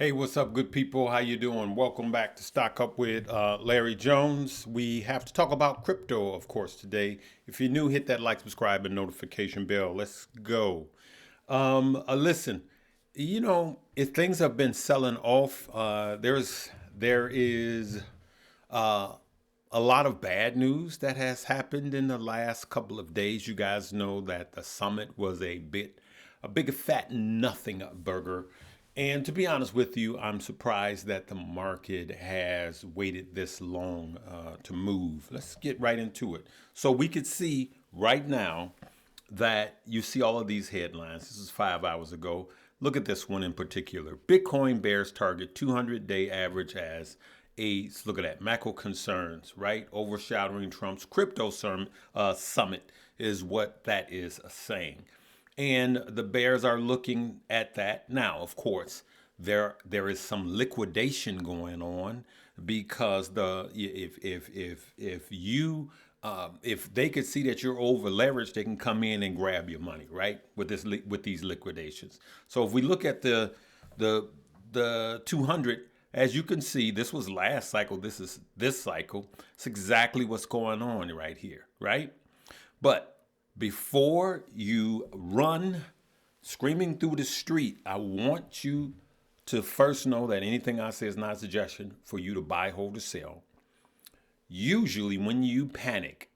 Hey, what's up, good people? How you doing? Welcome back to Stock Up with Larry Jones. We have to talk about crypto, of course, today. If you're new, hit that like, subscribe, and notification bell. Let's go. Listen, if things have been selling off, there is uh, a lot of bad news that has happened in the last couple of days. You guys know that the summit was a big fat nothing burger. And to be honest with you, I'm surprised that the market has waited this long to move. Let's get right into it. So we could see right now that you see all of these headlines. This is 5 hours ago. Look at this one in particular. Bitcoin bears target 200-day average as aides. Look at that. Macro concerns, right? Overshadowing Trump's summit is what that is saying. And the bears are looking at that. Now, of course, there is some liquidation going on because if they could see that you're over leveraged, they can come in and grab your money, right? With these liquidations. So if we look at the 200, as you can see, this was last cycle. This is this cycle. It's exactly what's going on right here, right? But before you run screaming through the street, I want you to first know that anything I say is not a suggestion for you to buy, hold, or sell. Usually, when you panic,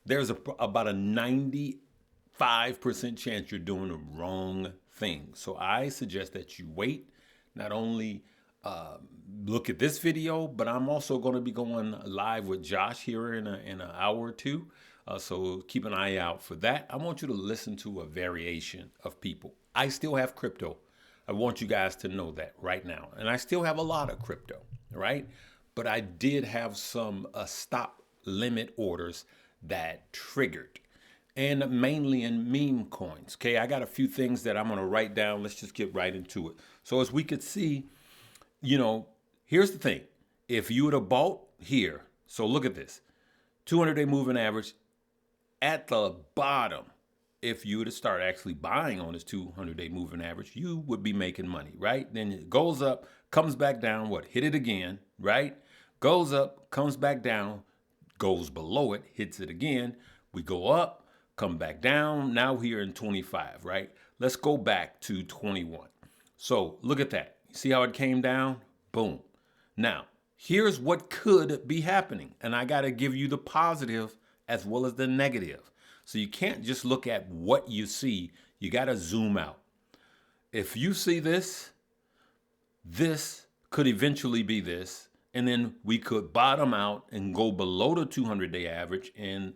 there's about a 95% chance you're doing the wrong thing. So I suggest that you wait, not only look at this video, but I'm also going to be going live with Josh here in an hour or two. So keep an eye out for that. I want you to listen to a variation of people. I still have crypto. I want you guys to know that right now. And I still have a lot of crypto, right? But I did have some stop limit orders that triggered, and mainly in meme coins. Okay, I got a few things that I'm going to write down. Let's just get right into it. So as we could see, here's the thing. If you would have bought here, so look at this, 200-day moving average at the bottom. If you were to start actually buying on this 200-day moving average, you would be making money, right? Then it goes up, comes back down, hit it again, right? Goes up, comes back down, goes below it, hits it again. We go up, come back down. Now here in 25, right? Let's go back to 21. So look at that. You see how it came down? Boom. Now, here's what could be happening. And I got to give you the positive as well as the negative. So you can't just look at what you see. You got to zoom out. If you see this, this could eventually be this. And then we could bottom out and go below the 200-day average. And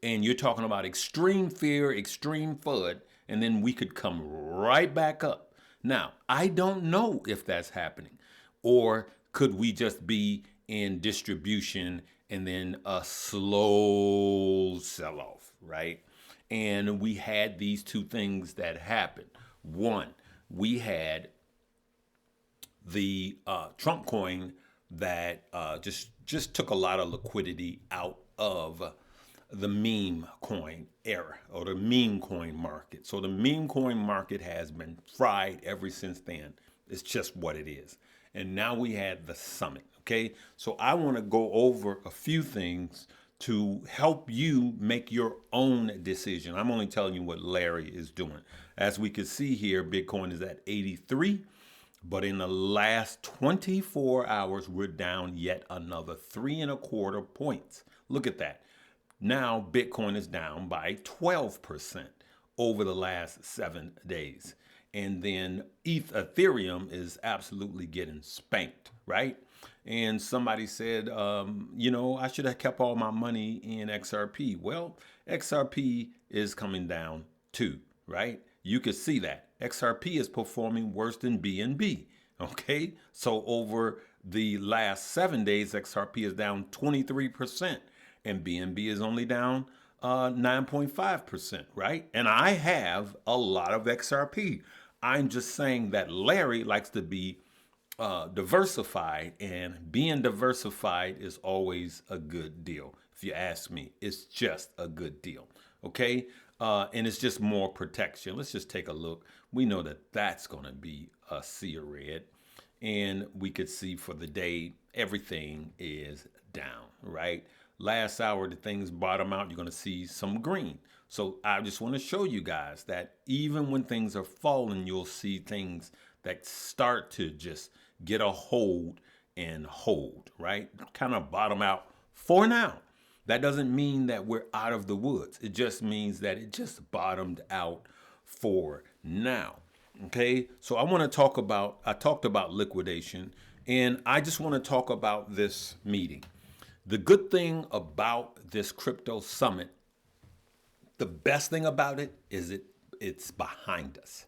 you're talking about extreme fear, extreme FUD. And then we could come right back up. Now, I don't know if that's happening. Or could we just be in distribution and then a slow sell-off, right? And we had these two things that happened. One, we had the Trump coin that just took a lot of liquidity out of the meme coin era or the meme coin market. So the meme coin market has been fried ever since then. It's just what it is. And now we had the summit. Okay, so I want to go over a few things to help you make your own decision. I'm only telling you what Larry is doing. As we can see here, Bitcoin is at 83, but in the last 24 hours, we're down yet another 3.25 points. Look at that. Now Bitcoin is down by 12% over the last 7 days. And then Ethereum is absolutely getting spanked, right? And somebody said, I should have kept all my money in XRP. Well, XRP is coming down too, right? You could see that. XRP is performing worse than BNB, okay? So over the last 7 days, XRP is down 23%, and BNB is only down 9.5%, right? And I have a lot of XRP. I'm just saying that Larry likes to be diversified, and being diversified is always a good deal. If you ask me, it's just a good deal. Okay. And it's just more protection. Let's just take a look. We know that that's going to be a sea of red. And we could see for the day, everything is down, right? Last hour, the things bottom out, you're going to see some green. So I just want to show you guys that even when things are falling, you'll see things that start to just get a hold and hold, right? Kind of bottom out for now. That doesn't mean that we're out of the woods. It just means that it just bottomed out for now. Okay, so I talked about liquidation, and I just want to talk about this meeting. The good thing about this crypto summit, the best thing about it is it's behind us.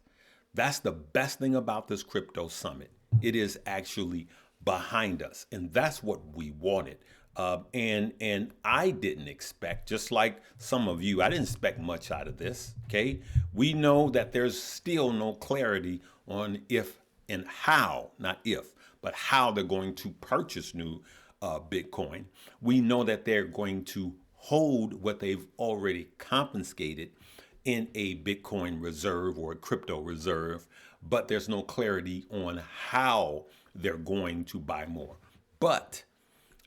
That's the best thing about this crypto summit. It is actually behind us, and that's what we wanted. And I didn't expect, just like some of you, I didn't expect much out of this. Okay, we know that there's still no clarity on if and how, not if, but how they're going to purchase new Bitcoin. We know that they're going to hold what they've already confiscated in a Bitcoin reserve or a crypto reserve, but there's no clarity on how they're going to buy more. But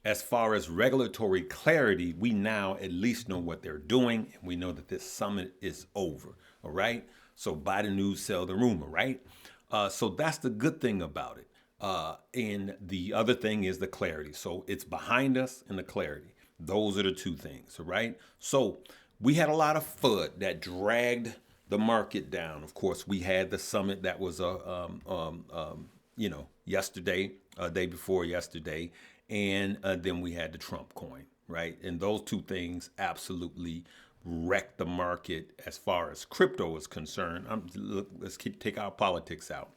as far as regulatory clarity, we now at least know what they're doing, and we know that this summit is over. All right. So buy the news, sell the rumor. Right. So that's the good thing about it. And the other thing is the clarity. So it's behind us and the clarity. Those are the two things. All right. So we had a lot of FUD that dragged the market down. Of course, we had the summit that was yesterday, day before yesterday. And then we had the Trump coin, right? And those two things absolutely wrecked the market as far as crypto is concerned. Let's take our politics out.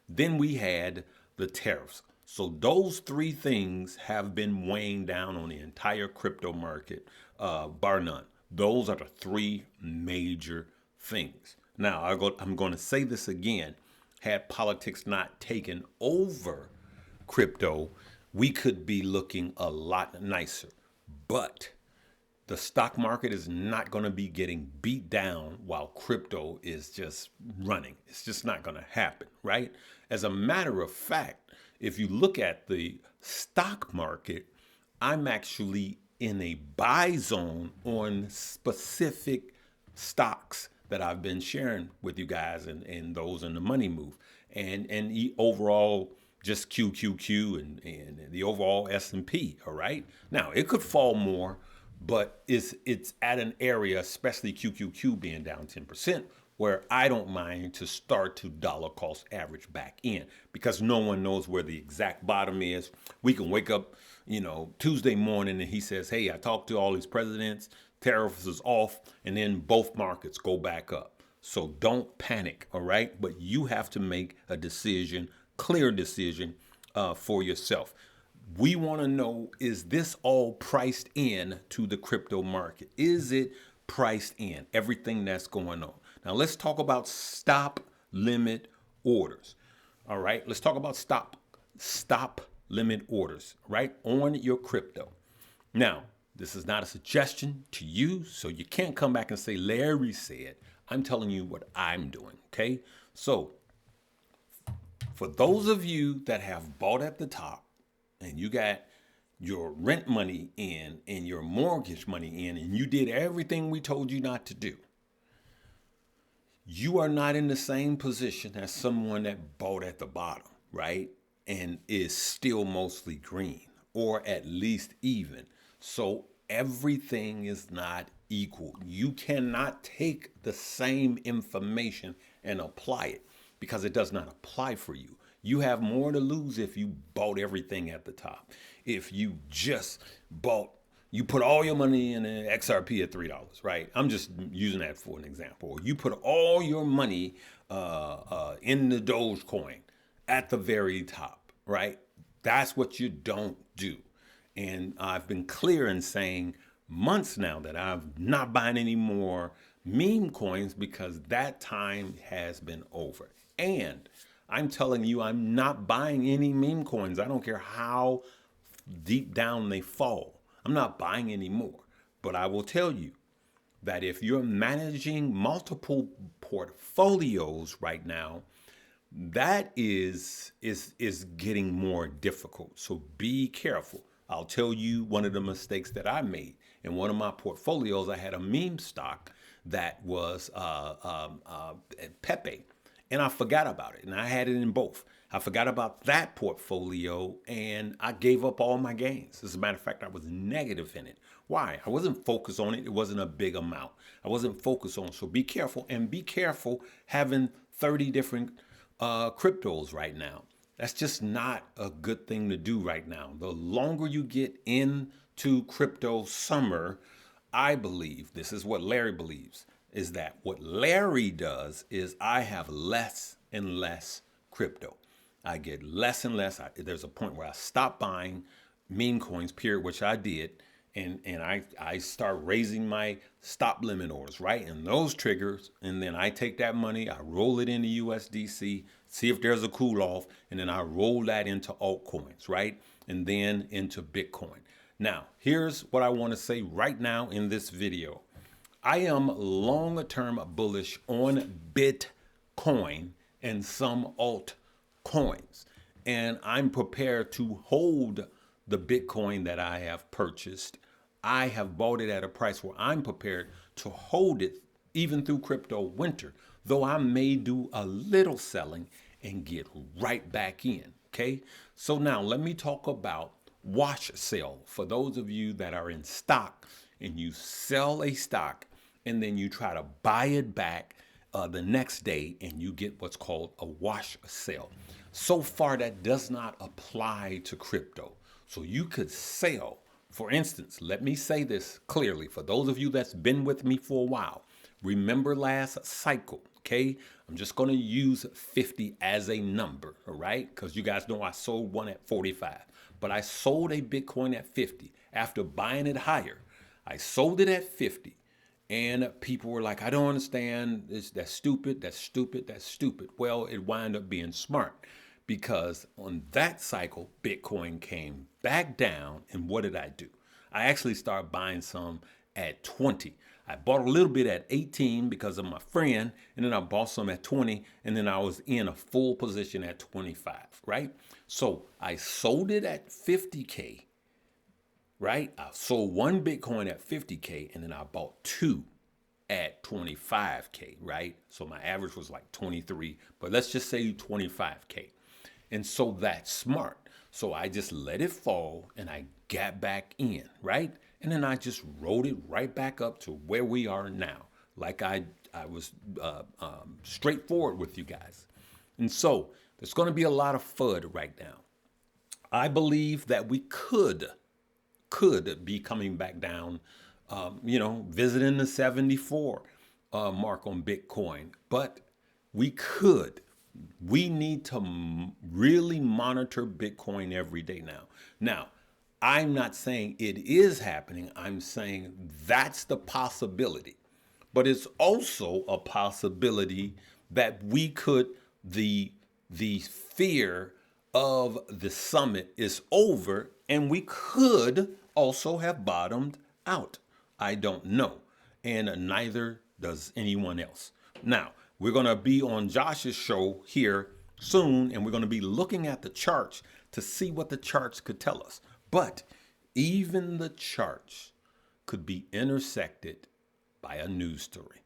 Then we had the tariffs. So those three things have been weighing down on the entire crypto market, bar none. Those are the three major things. Now, I'm going to say this again. Had politics not taken over crypto, we could be looking a lot nicer. But the stock market is not going to be getting beat down while crypto is just running. It's just not going to happen, right? As a matter of fact, if you look at the stock market, I'm actually in a buy zone on specific stocks that I've been sharing with you guys and those in the money move. And overall, just QQQ and the overall S&P, all right? Now, it could fall more, but it's at an area, especially QQQ being down 10%, where I don't mind to start to dollar cost average back in because no one knows where the exact bottom is. We can wake up, Tuesday morning and he says, hey, I talked to all these presidents, tariffs is off, and then both markets go back up. So don't panic, all right? But you have to make a decision, clear decision for yourself. We want to know, is this all priced in to the crypto market? Is it priced in, everything that's going on? Now, let's talk about stop limit orders. All right, let's talk about stop limit orders, right, on your crypto. Now, this is not a suggestion to you, so you can't come back and say, Larry said. I'm telling you what I'm doing, okay? So, for those of you that have bought at the top and you got your rent money in and your mortgage money in and you did everything we told you not to do, you are not in the same position as someone that bought at the bottom, right? And is still mostly green or at least even. So everything is not equal. You cannot take the same information and apply it because it does not apply for you. You have more to lose if you bought everything at the top. If you just you put all your money in an XRP at $3, right? I'm just using that for an example. Or you put all your money in the Dogecoin at the very top, right? That's what you don't do. And I've been clear in saying months now that I'm not buying any more meme coins because that time has been over. And I'm telling you, I'm not buying any meme coins. I don't care how deep down they fall. I'm not buying any more. But I will tell you that if you're managing multiple portfolios right now, that is getting more difficult. So be careful. I'll tell you one of the mistakes that I made. In one of my portfolios, I had a meme stock that was Pepe, and I forgot about it. And I had it in both. I forgot about that portfolio, and I gave up all my gains. As a matter of fact, I was negative in it. Why? I wasn't focused on it. It wasn't a big amount. I wasn't focused on it. So be careful, and be careful having 30 different cryptos right now. That's just not a good thing to do right now. The longer you get into crypto summer, I believe, this is what Larry believes, is that what Larry does is I have less and less crypto. I get less and less. There's a point where I stop buying meme coins, period, which I did. And I start raising my stop limit orders, right? And those triggers, and then I take that money, I roll it into USDC, see if there's a cool off, and then I roll that into altcoins, right? And then into Bitcoin. Now, here's what I want to say right now in this video. I am long-term bullish on Bitcoin and some altcoins. And I'm prepared to hold the Bitcoin that I have purchased. I have bought it at a price where I'm prepared to hold it even through crypto winter, though I may do a little selling and get right back in, okay? So now let me talk about wash sale. For those of you that are in stock and you sell a stock and then you try to buy it back the next day and you get what's called a wash sale. So far, that does not apply to crypto. So you could sell, for instance, let me say this clearly for those of you that's been with me for a while. Remember last cycle, okay? I'm just going to use 50 as a number, all right? Because you guys know I sold one at 45, but I sold a Bitcoin at 50 after buying it higher. I sold it at 50. And people were like, I don't understand. That's stupid. That's stupid. That's stupid. Well, it wound up being smart because on that cycle, Bitcoin came back down. And what did I do? I actually started buying some at 20. I bought a little bit at 18 because of my friend. And then I bought some at 20. And then I was in a full position at 25, right? So I sold it at 50K. Right? I sold one Bitcoin at 50K and then I bought two at 25K, right? So my average was like 23, but let's just say 25K. And so that's smart. So I just let it fall and I got back in, right? And then I just rode it right back up to where we are now. Like I was straightforward with you guys. And so there's going to be a lot of FUD right now. I believe that we could be coming back down, visiting the 74 mark on Bitcoin. But we need to really monitor Bitcoin every day now. Now, I'm not saying it is happening. I'm saying that's the possibility. But it's also a possibility that we could, the fear of the summit is over and we could also have bottomed out. I don't know. And neither does anyone else. Now, we're going to be on Josh's show here soon, and we're going to be looking at the charts to see what the charts could tell us. But even the charts could be intersected by a news story.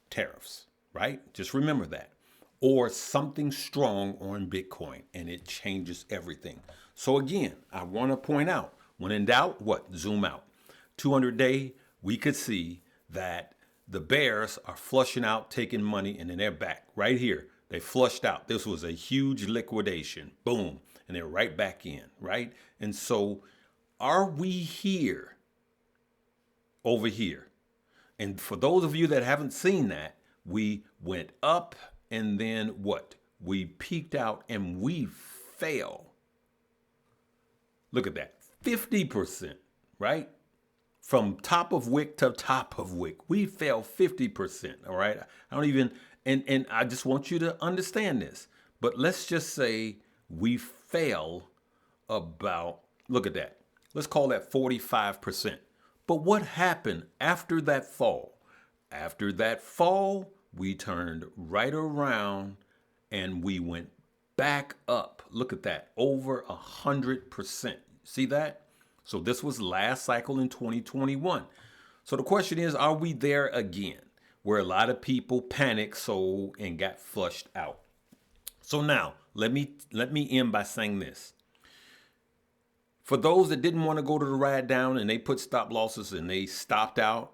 Tariffs, right? Just remember that. Or something strong on Bitcoin, and it changes everything. So again, I want to point out, when in doubt, what? Zoom out. 200-day, we could see that the bears are flushing out, taking money, and then they're back. Right here, they flushed out. This was a huge liquidation. Boom. And they're right back in, right? And so are we here over here? And for those of you that haven't seen that, we went up and then what? We peaked out and we fell. Look at that. 50%, right? From top of wick to top of wick. We fell 50%, all right? I don't even, and I just want you to understand this. But let's just say we fell about, look at that. Let's call that 45%. But what happened after that fall? After that fall, we turned right around and we went back up. Look at that, over 100%. See that? So this was last cycle in 2021. So the question is, are we there again? Where a lot of people panicked, sold, and got flushed out. So now let me end by saying this. For those that didn't want to go to the ride down and they put stop losses and they stopped out,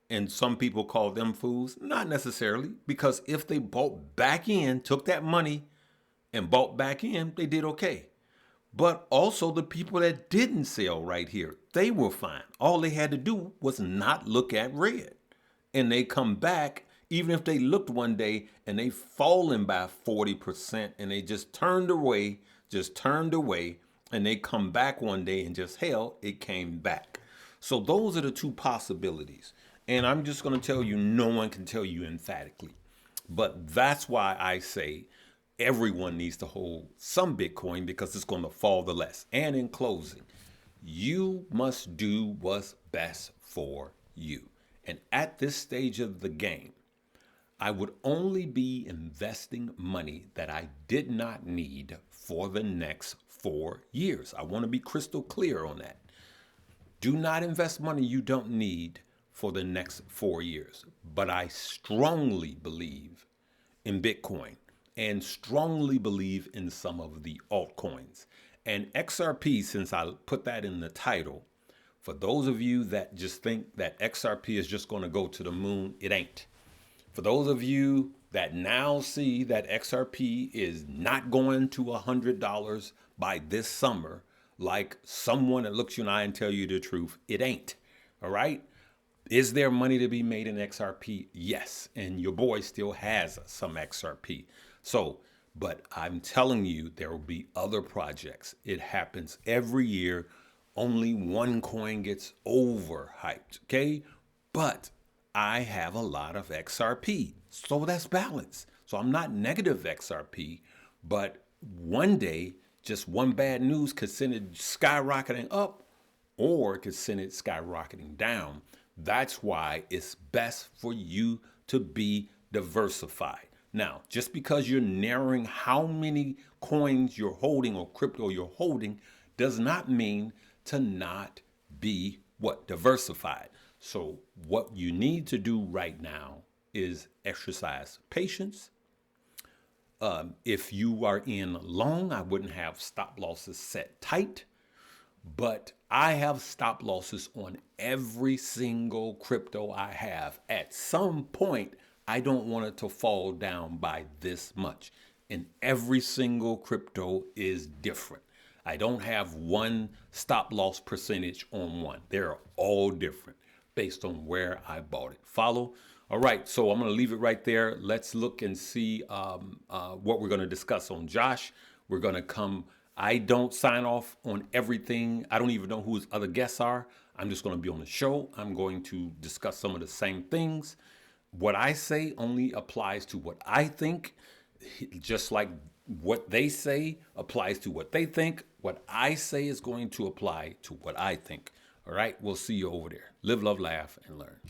and some people call them fools, not necessarily, because if they bought back in, took that money and bought back in, they did okay. But also the people that didn't sell right here, they were fine. All they had to do was not look at red. And they come back, even if they looked one day and they fallen by 40% and they just turned away, and they come back one day and just hell, it came back. So those are the two possibilities. And I'm just going to tell you, no one can tell you emphatically. But that's why I say everyone needs to hold some Bitcoin, because it's going to fall the less. And in closing, you must do what's best for you. And at this stage of the game, I would only be investing money that I did not need for the next 4 years. I want to be crystal clear on that. Do not invest money you don't need for the next 4 years. But I strongly believe in Bitcoin and strongly believe in some of the altcoins. And XRP, since I put that in the title, for those of you that just think that XRP is just going to go to the moon, it ain't. For those of you that now see that XRP is not going to $100 by this summer, like someone that looks you in the eye and tell you the truth, it ain't. All right? Is there money to be made in XRP? Yes. And your boy still has some XRP. So, but I'm telling you, there will be other projects. It happens every year. Only one coin gets overhyped. Okay? But I have a lot of XRP. So that's balance. So I'm not negative XRP, but one day, just one bad news could send it skyrocketing up, or it could send it skyrocketing down. That's why it's best for you to be diversified. Now, just because you're narrowing how many coins you're holding or crypto you're holding does not mean to not be diversified. So what you need to do right now is exercise patience. If you are in long, I wouldn't have stop losses set tight, but I have stop losses on every single crypto I have. At some point, I don't want it to fall down by this much. And every single crypto is different. I don't have one stop loss percentage on one. They're all different based on where I bought it. Follow? All right, so I'm going to leave it right there. Let's look and see what we're going to discuss on Josh. We're going to come. I don't sign off on everything. I don't even know who his other guests are. I'm just going to be on the show. I'm going to discuss some of the same things. What I say only applies to what I think, just like what they say applies to what they think. What I say is going to apply to what I think. All right, we'll see you over there. Live, love, laugh, and learn.